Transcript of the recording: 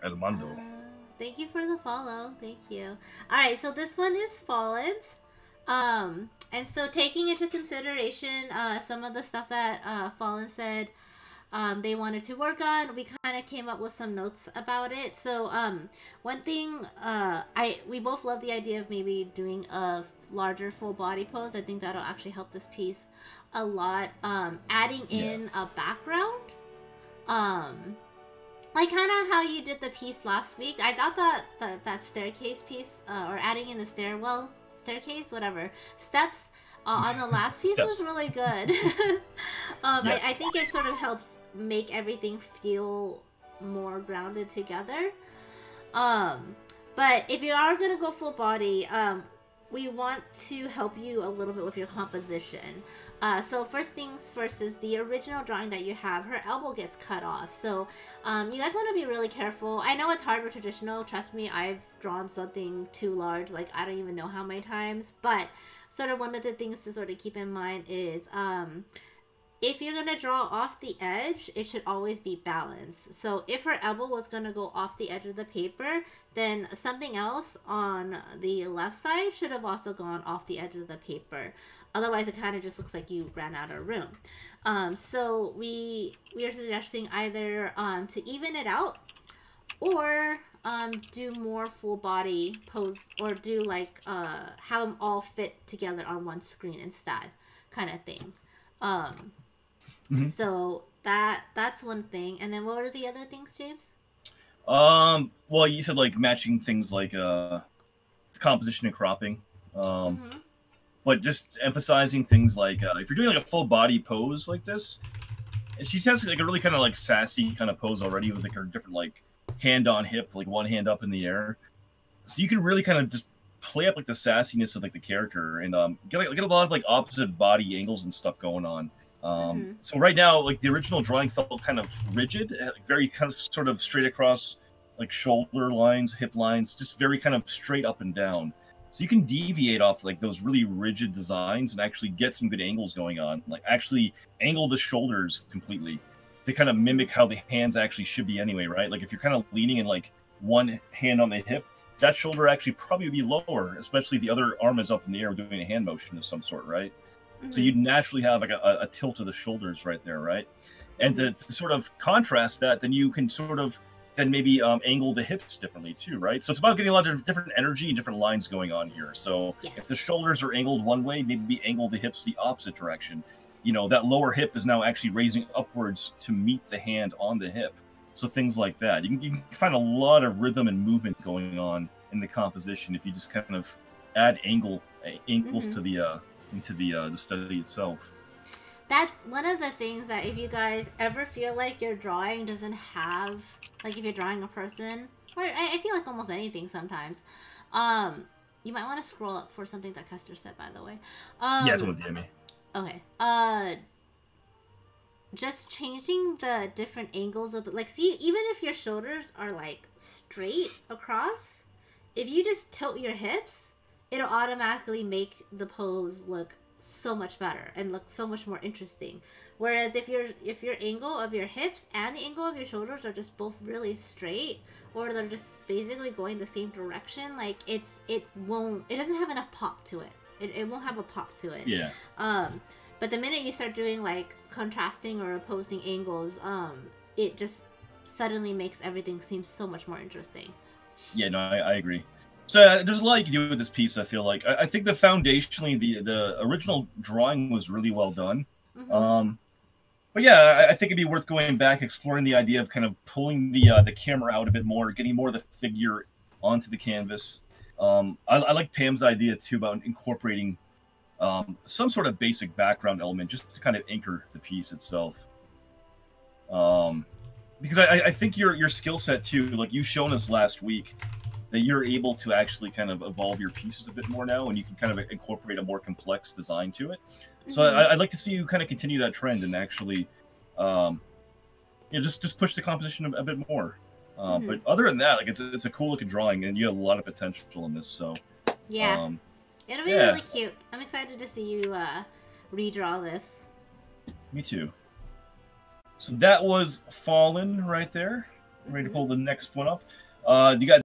El Mando. Thank you for the follow. Thank you. All right, so this one is Fallen's. And so taking into consideration some of the stuff that Fallen said they wanted to work on, we kind of came up with some notes about it. So one thing we both love the idea of maybe doing a larger full body pose. I think that'll actually help this piece a lot. Adding Yeah. in a background. Like kind of how you did the piece last week. I thought that staircase piece, or adding in the staircase, whatever, steps on the last piece was Steps. really good. I Yes. think it sort of helps make everything feel more grounded together. But if you are gonna go full body, we want to help you a little bit with your composition. So first things first is the original drawing that you have, her elbow gets cut off. So you guys want to be really careful. I know it's hard with traditional. Trust me, I've drawn something too large, like I don't even know how many times. But sort of one of the things to sort of keep in mind is if you're going to draw off the edge, it should always be balanced. So if her elbow was going to go off the edge of the paper, then something else on the left side should have also gone off the edge of the paper. Otherwise, it kind of just looks like you ran out of room. So we are suggesting either to even it out or do more full body pose, or do like have them all fit together on one screen instead, kind of thing. So that's one thing. And then what were the other things, James? Well, you said like matching things like composition and cropping. Mm-hmm. But just emphasizing things like if you're doing like a full body pose like this, and she has like a really kind of like sassy kind of pose already with like her different like hand on hip, like one hand up in the air. So you can really kind of just play up like the sassiness of like the character and get a lot of like opposite body angles and stuff going on. Mm-hmm. So right now, like the original drawing felt kind of rigid, like very kind of sort of straight across, like shoulder lines, hip lines, just very kind of straight up and down. So you can deviate off like those really rigid designs and actually get some good angles going on. Like actually angle the shoulders completely to kind of mimic how the hands actually should be anyway, right? Like if you're kind of leaning in like one hand on the hip, that shoulder actually probably would be lower, especially if the other arm is up in the air doing a hand motion of some sort, right? So Mm-hmm. you'd naturally have like a tilt of the shoulders right there, right? And Mm-hmm. to sort of contrast that, then you can sort of then maybe angle the hips differently too, right? So it's about getting a lot of different energy and different lines going on here. So if the Yes. shoulders are angled one way, maybe angle the hips the opposite direction. You know, that lower hip is now actually raising upwards to meet the hand on the hip. So things like that. You can find a lot of rhythm and movement going on in the composition if you just kind of add angles Mm-hmm. to the into the study itself. That's one of the things that if you guys ever feel like your drawing doesn't have, like if you're drawing a person, or I feel like almost anything sometimes, you might want to scroll up for something that Custer said, by the way. Yeah, it's what me. Okay. Just changing the different angles of the, like, see, even if your shoulders are like straight across, if you just tilt your hips, it'll automatically make the pose look so much better and look so much more interesting. Whereas if your angle of your hips and the angle of your shoulders are just both really straight, or they're just basically going the same direction, like it doesn't have enough pop to it. It won't have a pop to it. Yeah. Um but the minute you start doing like contrasting or opposing angles, it just suddenly makes everything seem so much more interesting. Yeah, no, I agree. So there's a lot you can do with this piece. I feel like I think the foundationally the original drawing was really well done. Mm-hmm. Um, but yeah, I think it'd be worth going back, exploring the idea of kind of pulling the camera out a bit more, getting more of the figure onto the canvas. I like Pam's idea too about incorporating some sort of basic background element just to kind of anchor the piece itself. Um, because I think your skill set too, like you shown us last week, that you're able to actually kind of evolve your pieces a bit more now, and you can kind of incorporate a more complex design to it. So Mm-hmm. I'd like to see you kind of continue that trend and actually, just push the composition a bit more. Mm-hmm. But other than that, like it's a cool looking drawing, and you have a lot of potential in this. So Yeah, um, it'll be yeah, really cute. I'm excited to see you redraw this. me too. So that was Fallen right there. Ready to pull the next one up. You got